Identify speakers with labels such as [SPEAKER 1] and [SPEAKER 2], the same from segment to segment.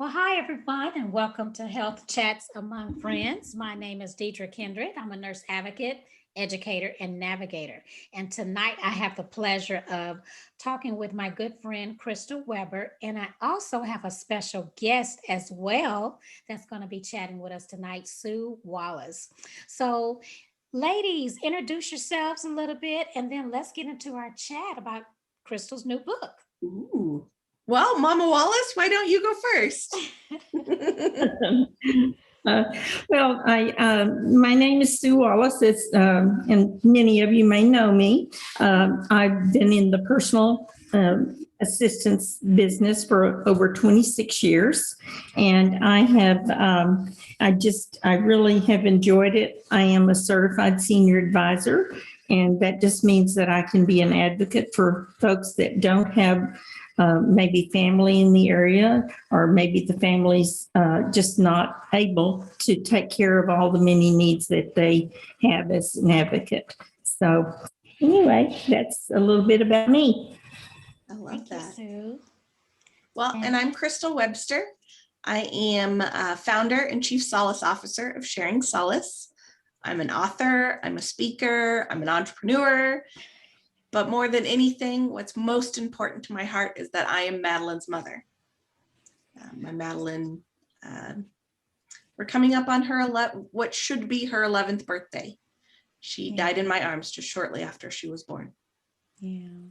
[SPEAKER 1] Well, hi, everyone, and welcome to Health Chats Among Friends. My name is Deidre Kindred. I'm a nurse advocate, educator, and navigator. And tonight I have the pleasure of talking with my good friend, Crystal Weber. And I also have a special guest as well that's going to be chatting with us tonight, Sue Wallace. So, ladies, introduce yourselves a little bit, and then let's get into our chat about Crystal's new book.
[SPEAKER 2] Ooh. Well, Mama Wallace, why don't you go first?
[SPEAKER 3] Uh, my name is Sue Wallace, and many of you may know me. I've been in the personal assistance business for over 26 years, and I really have enjoyed it. I am a certified senior advisor, and that just means that I can be an advocate for folks that don't have maybe family in the area, or maybe the family's just not able to take care of all the many needs that they have as an advocate. So anyway, that's a little bit about me.
[SPEAKER 2] I love
[SPEAKER 1] Thank
[SPEAKER 2] that.
[SPEAKER 1] you, Sue.
[SPEAKER 2] Well, and I'm Crystal Webster. I am founder and chief solace officer of Sharing Solace. I'm an author, I'm a speaker, I'm an entrepreneur. But more than anything, what's most important to my heart is that I am Madelyn's mother. My Madelyn, we're coming up on her what should be her 11th birthday. She died in my arms just shortly after she was born.
[SPEAKER 1] Yeah.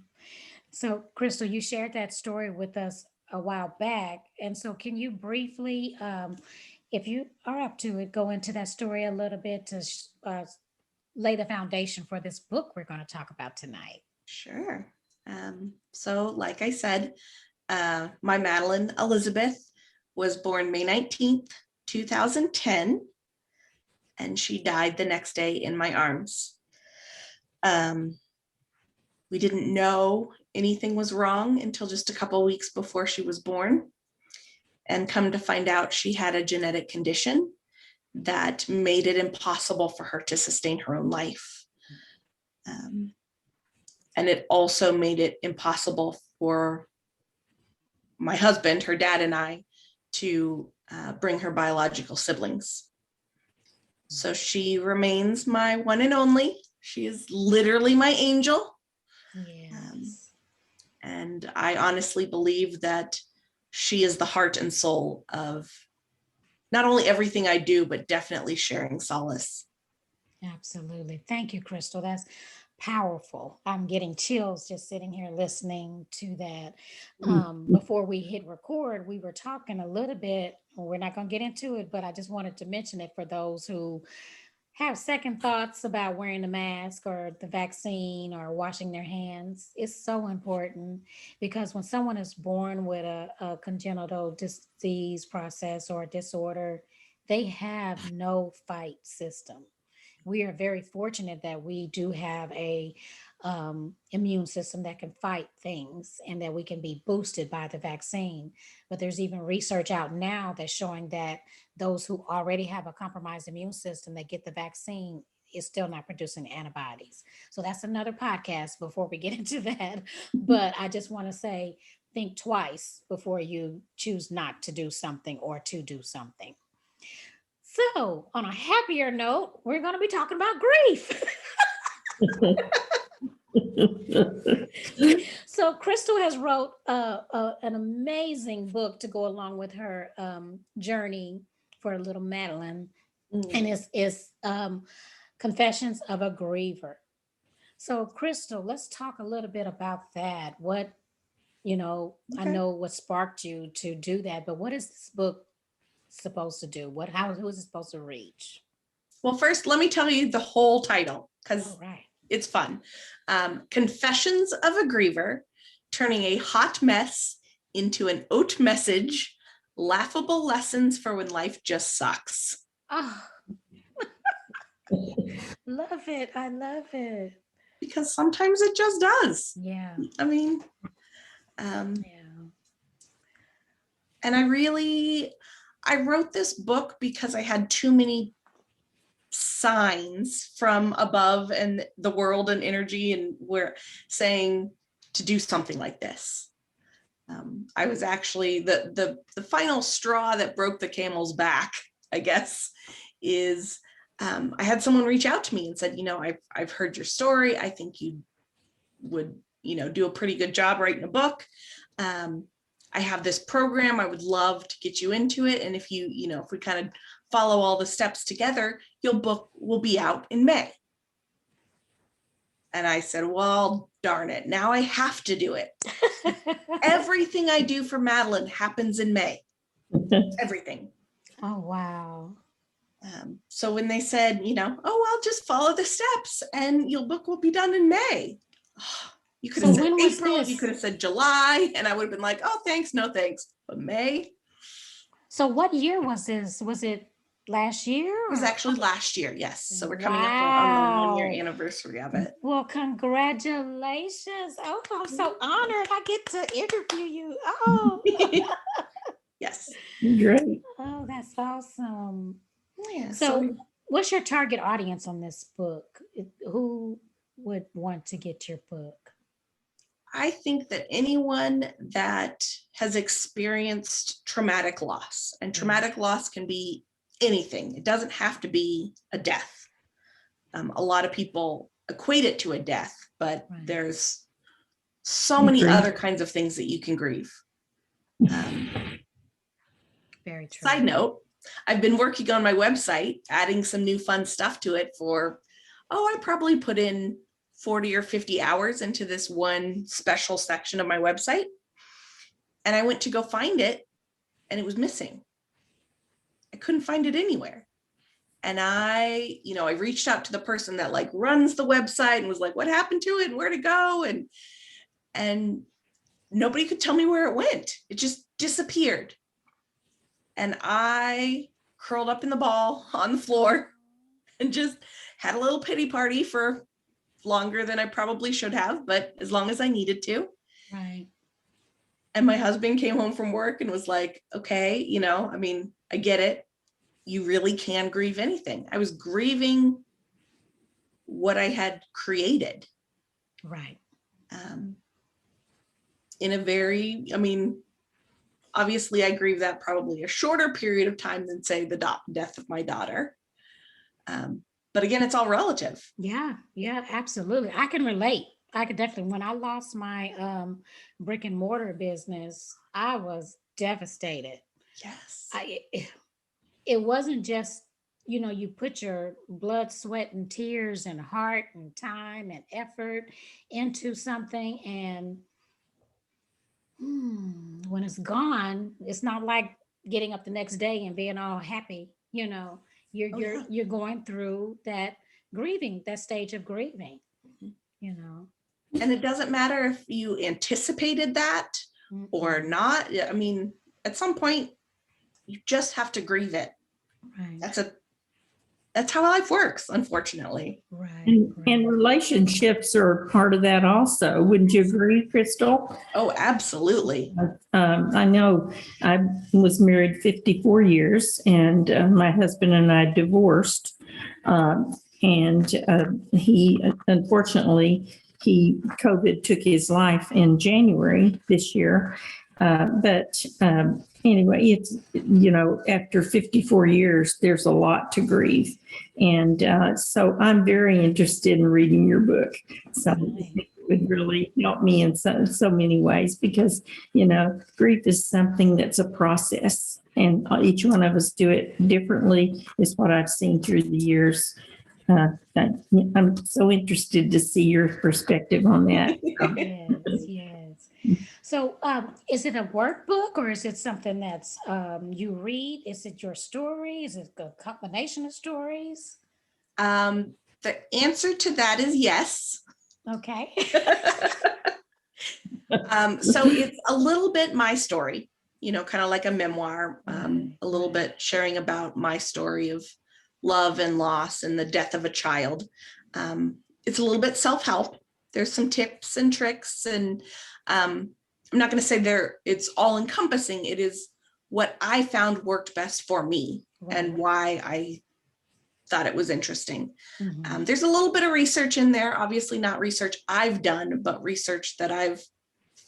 [SPEAKER 1] So, Crystal, you shared that story with us a while back. And so, can you briefly, if you are up to it, go into that story a little bit to lay the foundation for this book we're going to talk about tonight?
[SPEAKER 2] Sure. So like I said, my Madelyn Elizabeth was born May 19th, 2010, and she died the next day in my arms. We didn't know anything was wrong until just a couple of weeks before she was born, and come to find out she had a genetic condition that made it impossible for her to sustain her own life. And it also made it impossible for my husband, her dad, and I to bring her biological siblings. So she remains my one and only. She is literally my angel.
[SPEAKER 1] Yes.
[SPEAKER 2] And I honestly believe that she is the heart and soul of not only everything I do, but definitely Sharing Solace.
[SPEAKER 1] Absolutely. Thank you, Crystal. That's powerful. I'm getting chills just sitting here listening to that. Before we hit record, we were talking a little bit, we're not going to get into it, but I just wanted to mention it for those who have second thoughts about wearing the mask or the vaccine or washing their hands. It's so important because when someone is born with a congenital disease process or disorder, they have no fight system. We are very fortunate that we do have a immune system that can fight things and that we can be boosted by the vaccine. But there's even research out now that's showing that those who already have a compromised immune system that get the vaccine is still not producing antibodies. So that's another podcast before we get into that. But I just want to say, think twice before you choose not to do something or to do something. So, on a happier note, we're going to be talking about grief. So, Crystal has wrote an amazing book to go along with her journey for little Madelyn, and it's Confessions of a Griever. So, Crystal, let's talk a little bit about that. What I know what sparked you to do that, but what is this book supposed to do? Who is it supposed to reach?
[SPEAKER 2] Well, first, let me tell you the whole title because it's fun. Confessions of a Griever, turning a hot mess into an oat message, laughable lessons for when life just sucks.
[SPEAKER 1] Oh, love it. I love it.
[SPEAKER 2] Because sometimes it just does.
[SPEAKER 1] Yeah.
[SPEAKER 2] I mean, and I wrote this book because I had too many signs from above and the world and energy and we're saying to do something like this. I was actually the final straw that broke the camel's back, I guess, is I had someone reach out to me and said, I've heard your story. I think you would, do a pretty good job writing a book. I have this program. I would love to get you into it. And if if we kind of follow all the steps together, your book will be out in May. And I said, well, darn it. Now I have to do it. Everything I do for Madelyn happens in May. Everything.
[SPEAKER 1] Oh, wow.
[SPEAKER 2] So when they said, I'll just follow the steps and your book will be done in May. You could have said April, you could have said July, and I would have been like, oh, thanks, no thanks. But May.
[SPEAKER 1] So what year was this? Was it last year?
[SPEAKER 2] It was actually last year, yes. So we're coming up on the 1 year anniversary of it.
[SPEAKER 1] Well, congratulations. Oh, I'm so honored I get to interview you. Oh.
[SPEAKER 2] Yes.
[SPEAKER 3] Great.
[SPEAKER 1] Oh, that's awesome.
[SPEAKER 2] Yeah,
[SPEAKER 1] so what's your target audience on this book? Who would want to get your book?
[SPEAKER 2] I think that anyone that has experienced traumatic loss, and traumatic loss can be anything. It doesn't have to be a death. A lot of people equate it to a death, but there's so many other kinds of things that you can grieve.
[SPEAKER 1] Very true.
[SPEAKER 2] Side note, I've been working on my website, adding some new fun stuff to it I probably put in 40 or 50 hours into this one special section of my website. And I went to go find it and it was missing. I couldn't find it anywhere. And I reached out to the person that runs the website and was like, what happened to it and where to go? And nobody could tell me where it went. It just disappeared. And I curled up in the ball on the floor and just had a little pity party for longer than I probably should have, but as long as I needed to.
[SPEAKER 1] Right.
[SPEAKER 2] And my husband came home from work and was like, okay, I get it. You really can grieve anything. I was grieving what I had created.
[SPEAKER 1] Right.
[SPEAKER 2] In a very, obviously I grieve that probably a shorter period of time than say the death of my daughter. But again, it's all relative.
[SPEAKER 1] Yeah, absolutely. I can relate. I could definitely, when I lost my brick and mortar business, I was devastated.
[SPEAKER 2] Yes.
[SPEAKER 1] It wasn't just, you put your blood, sweat, and tears and heart and time and effort into something. And when it's gone, it's not like getting up the next day and being all happy, You're going through that grieving, that stage of grieving,
[SPEAKER 2] And it doesn't matter if you anticipated that or not. At some point, you just have to grieve it.
[SPEAKER 1] Right.
[SPEAKER 2] That's how life works, unfortunately.
[SPEAKER 1] Right.
[SPEAKER 3] And relationships are part of that also. Wouldn't you agree, Crystal?
[SPEAKER 2] Oh, absolutely.
[SPEAKER 3] I know I was married 54 years and my husband and I divorced. Unfortunately, COVID took his life in January this year. Anyway, it's, after 54 years, there's a lot to grieve. And so I'm very interested in reading your book. So I think it would really help me in so many ways because, grief is something that's a process and each one of us do it differently is what I've seen through the years. I'm so interested to see your perspective on that.
[SPEAKER 1] Yes. So is it a workbook or is it something that's you read? Is it your story? Is it a combination of stories?
[SPEAKER 2] The answer to that is yes.
[SPEAKER 1] Okay.
[SPEAKER 2] So it's a little bit my story, kind of like a memoir, a little bit sharing about my story of love and loss and the death of a child. It's a little bit self-help. There's some tips and tricks, and I'm not going to say it's all encompassing. It is what I found worked best for me and why I thought it was interesting. There's a little bit of research in there, obviously not research I've done, but research that I've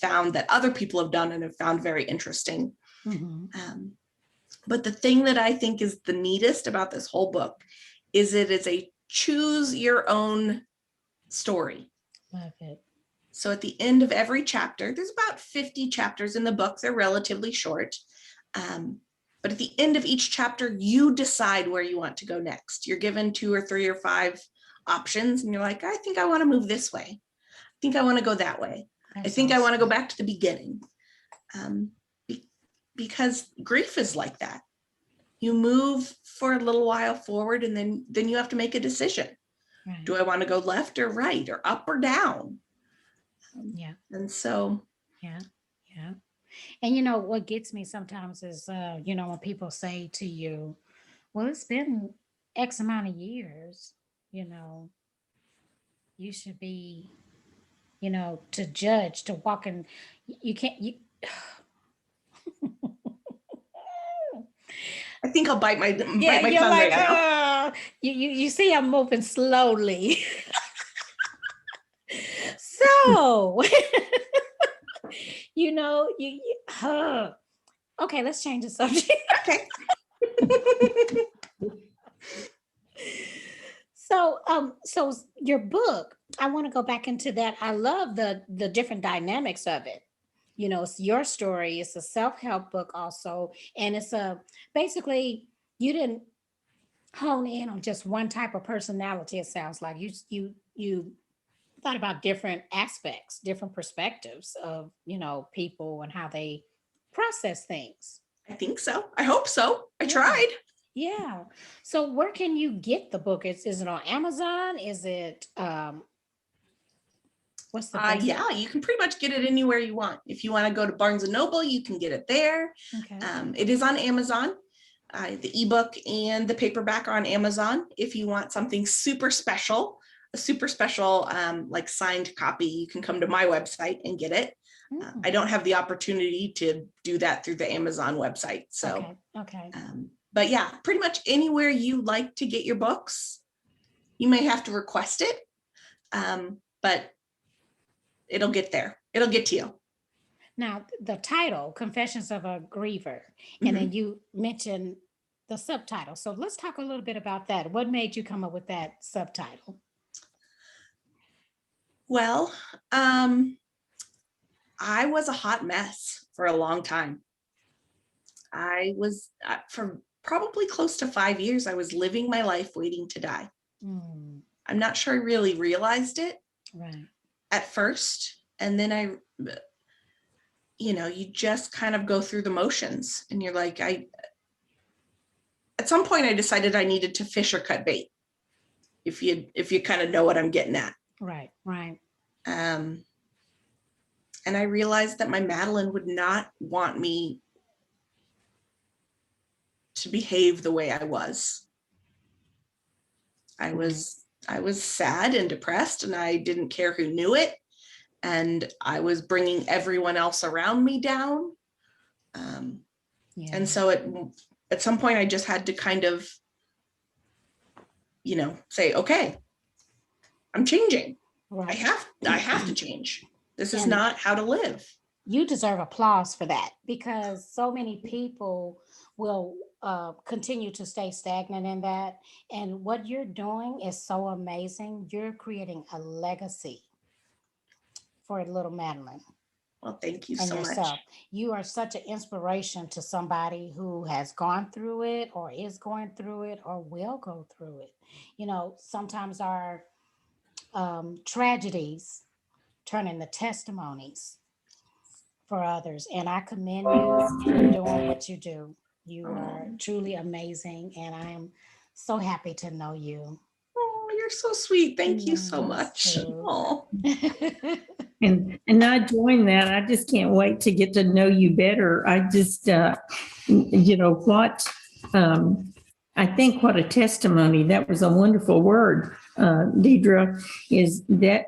[SPEAKER 2] found that other people have done and have found very interesting.
[SPEAKER 1] Mhm.
[SPEAKER 2] But the thing that I think is the neatest about this whole book is it is a choose your own story.
[SPEAKER 1] Love it.
[SPEAKER 2] So at the end of every chapter, there's about 50 chapters in the book. They're relatively short. But at the end of each chapter, you decide where you want to go next. You're given 2 or 3 or 5 options, and you're like, I think I want to move this way. I think I want to go that way. I think I want to go back to the beginning. Because grief is like that. You move for a little while forward, and then you have to make a decision.
[SPEAKER 1] Right.
[SPEAKER 2] Do I want to go left or right or up or down?
[SPEAKER 1] Yeah.
[SPEAKER 2] And so.
[SPEAKER 1] Yeah. Yeah. And you know, what gets me sometimes is, when people say to you, well, it's been X amount of years, you should be, to judge, to walk in, you can't,
[SPEAKER 2] I think I'll bite my tongue
[SPEAKER 1] you're
[SPEAKER 2] right
[SPEAKER 1] like,
[SPEAKER 2] now.
[SPEAKER 1] you see, I'm moving slowly. So, okay, let's change the subject.
[SPEAKER 2] Okay.
[SPEAKER 1] So your book, I want to go back into that. I love the different dynamics of it. It's your story. It's a self-help book also, and it's basically you didn't hone in on just one type of personality. It sounds like you thought about different aspects, different perspectives of people and how they process things.
[SPEAKER 2] I think so. I hope so. I
[SPEAKER 1] Yeah.
[SPEAKER 2] tried.
[SPEAKER 1] Yeah. So where can you get the book? Is it on Amazon? Is it what's the best?
[SPEAKER 2] Yeah, you can pretty much get it anywhere you want. If you want to go to Barnes and Noble, you can get it there.
[SPEAKER 1] Okay.
[SPEAKER 2] It is on Amazon. The ebook and the paperback are on Amazon. If you want something super special, a super special like signed copy, you can come to my website and get it. I don't have the opportunity to do that through the Amazon website. So,
[SPEAKER 1] okay.
[SPEAKER 2] But yeah, pretty much anywhere you like to get your books, you may have to request it, but it'll get there. It'll get to you.
[SPEAKER 1] Now, the title, Confessions of a Griever, and then you mentioned the subtitle. So let's talk a little bit about that. What made you come up with that subtitle?
[SPEAKER 2] Well, I was a hot mess for a long time. I was, for probably close to 5 years, I was living my life waiting to die. I'm not sure I really realized it at first. And then you just kind of go through the motions, and you're like, at some point I decided I needed to fish or cut bait. If you kind of know what I'm getting at.
[SPEAKER 1] Right.
[SPEAKER 2] And I realized that my Madelyn would not want me to behave the way I was. I was sad and depressed, and I didn't care who knew it. And I was bringing everyone else around me down. And so at some point I just had to kind of, say, okay, I'm changing. Right. I have to change. This is not how to live.
[SPEAKER 1] You deserve applause for that, because so many people will continue to stay stagnant in that. And what you're doing is so amazing. You're creating a legacy for little Madelyn.
[SPEAKER 2] Well, thank you so much.
[SPEAKER 1] You are such an inspiration to somebody who has gone through it, or is going through it, or will go through it. Sometimes our tragedies turn into testimonies for others. And I commend you for doing what you do. You are truly amazing, and I am so happy to know you.
[SPEAKER 2] Oh, you're so sweet. Thank you so much. Oh.
[SPEAKER 3] And I join that. I just can't wait to get to know you better. I just, I think what a testimony, that was a wonderful word, Deidre, is that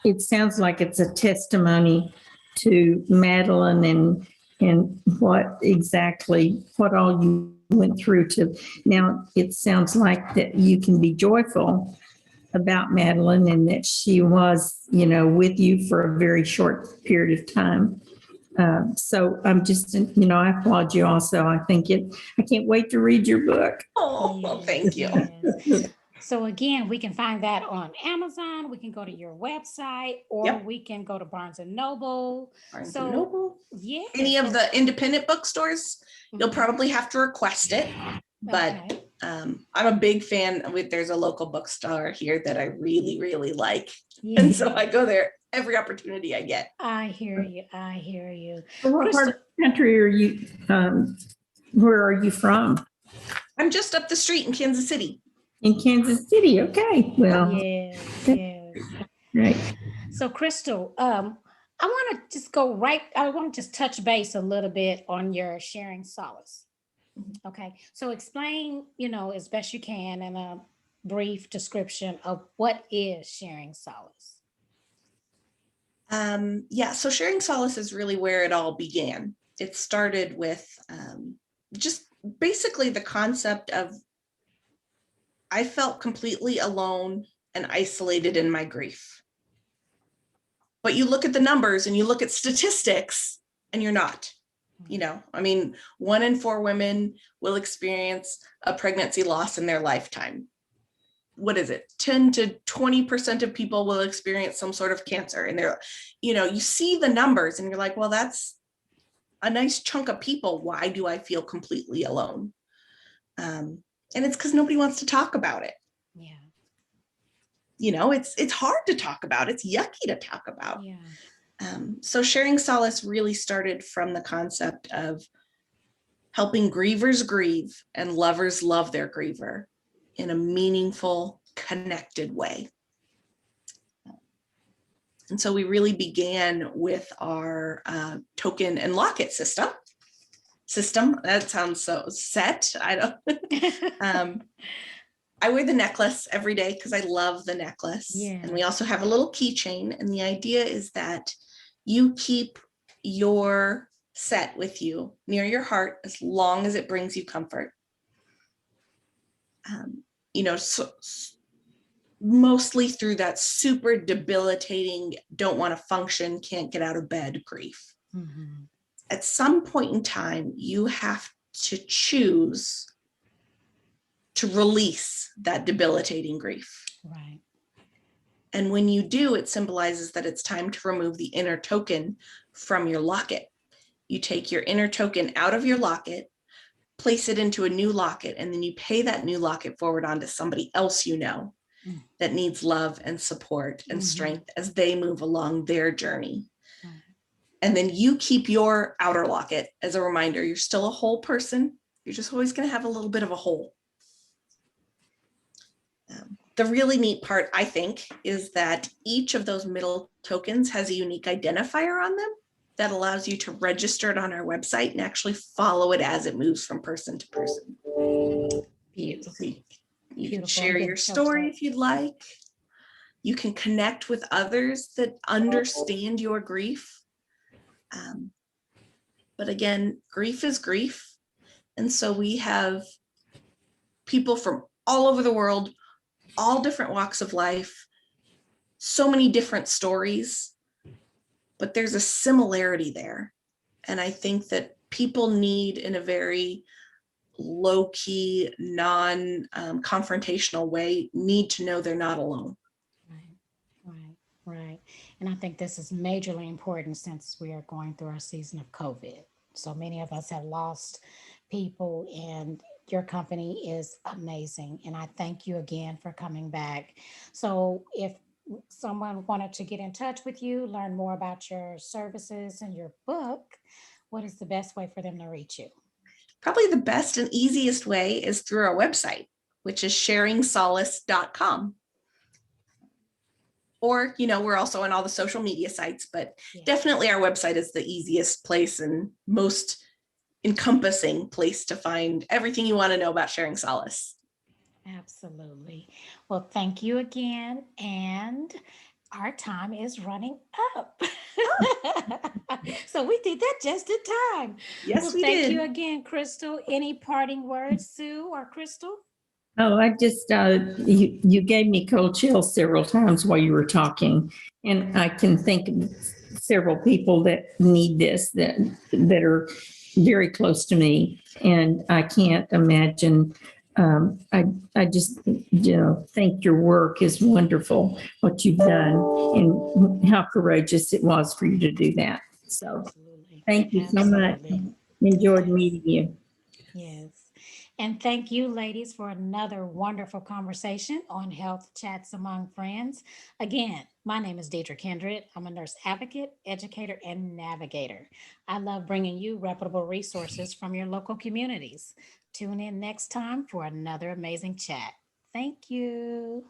[SPEAKER 3] it sounds like it's a testimony to Madelyn and what all you went through to. Now it sounds like that you can be joyful about Madelyn and that she was, with you for a very short period of time. So I'm just, I applaud you also. I can't wait to read your book.
[SPEAKER 2] Oh, well, thank you.
[SPEAKER 1] Yes. So again, we can find that on Amazon. We can go to your website, or
[SPEAKER 2] Yep.
[SPEAKER 1] we can go to Barnes and Noble.
[SPEAKER 2] Barnes
[SPEAKER 1] So,
[SPEAKER 2] and Noble.
[SPEAKER 1] Yeah.
[SPEAKER 2] Any of the independent bookstores, you'll
[SPEAKER 1] Mhm.
[SPEAKER 2] probably have to request it. But
[SPEAKER 1] Okay.
[SPEAKER 2] I'm a big fan. There's a local bookstore here that I really, really like.
[SPEAKER 1] Yeah.
[SPEAKER 2] And so I go there every opportunity I get.
[SPEAKER 1] I hear you. I hear you.
[SPEAKER 3] So what part
[SPEAKER 1] Crystal,
[SPEAKER 3] of the country are you, where are you from?
[SPEAKER 2] I'm just up the street in Kansas City.
[SPEAKER 3] In Kansas City. Okay. Well,
[SPEAKER 1] yes, yes.
[SPEAKER 3] right.
[SPEAKER 1] So Crystal, I want to just I want to just touch base a little bit on your sharing solace. Okay. So explain, as best you can in a brief description of what is sharing solace.
[SPEAKER 2] So Sharing Solace is really where it all began. It started with just basically the concept of I felt completely alone and isolated in my grief. But you look at the numbers and you look at statistics and you're not. 1 in 4 women will experience a pregnancy loss in their lifetime. What is it? 10 to 20% of people will experience some sort of cancer. And you see the numbers and you're like, well, that's a nice chunk of people. Why do I feel completely alone? And it's because nobody wants to talk about it.
[SPEAKER 1] Yeah.
[SPEAKER 2] It's hard to talk about. It's yucky to talk about.
[SPEAKER 1] Yeah.
[SPEAKER 2] So Sharing Solace really started from the concept of helping grievers grieve and lovers love their griever in a meaningful, connected way. And so we really began with our token and locket system. That sounds so set. I don't. I wear the necklace every day because I love the necklace.
[SPEAKER 1] Yeah.
[SPEAKER 2] And we also have a little keychain. And the idea is that you keep your set with you near your heart as long as it brings you comfort. Mostly through that super debilitating, don't want to function, can't get out of bed grief.
[SPEAKER 1] Mm-hmm.
[SPEAKER 2] At some point in time, you have to choose to release that debilitating grief.
[SPEAKER 1] Right.
[SPEAKER 2] And when you do, it symbolizes that it's time to remove the inner token from your locket. You take your inner token out of your locket, place it into a new locket, and then you pay that new locket forward onto somebody else that needs love and support and strength as they move along their journey. And then you keep your outer locket as a reminder, you're still a whole person. You're just always going to have a little bit of a hole. The really neat part, I think, is that each of those middle tokens has a unique identifier on them that allows you to register it on our website and actually follow it as it moves from person to person.
[SPEAKER 1] Beautiful.
[SPEAKER 2] You can share your story if you'd like. You can connect with others that understand your grief. But again, grief is grief. And so we have people from all over the world, all different walks of life, so many different stories, but there's a similarity there. And I think that people need, in a very low-key, non-confrontational way, need to know they're not alone.
[SPEAKER 1] Right. And I think this is majorly important since we are going through our season of COVID. So many of us have lost people, and your company is amazing. And I thank you again for coming back. So if someone wanted to get in touch with you, learn more about your services and your book, what is the best way for them to reach you?
[SPEAKER 2] Probably the best and easiest way is through our website, which is sharingsolace.com. Or, we're also on all the social media sites, but definitely our website is the easiest place and most encompassing place to find everything you want to know about Sharing Solace.
[SPEAKER 1] Absolutely. Well, thank you again. And our time is running up. So we did that just in time.
[SPEAKER 2] Yes,
[SPEAKER 1] well,
[SPEAKER 2] we
[SPEAKER 1] thank
[SPEAKER 2] did.
[SPEAKER 1] you again, Crystal. Any parting words, Sue or Crystal?
[SPEAKER 3] Oh, I just, you gave me cold chills several times while you were talking. And I can think of several people that need this, that are very close to me. And I can't imagine, I just, think your work is wonderful, what you've done and how courageous it was for you to do that. So
[SPEAKER 1] Absolutely.
[SPEAKER 3] thank you so much.
[SPEAKER 1] Absolutely.
[SPEAKER 3] Enjoyed
[SPEAKER 1] Yes.
[SPEAKER 3] meeting you.
[SPEAKER 1] Yes. And thank you, ladies, for another wonderful conversation on Health Chats Among Friends. Again, my name is Deidre Kindred. I'm a nurse advocate, educator, and navigator. I love bringing you reputable resources from your local communities. Tune in next time for another amazing chat. Thank you.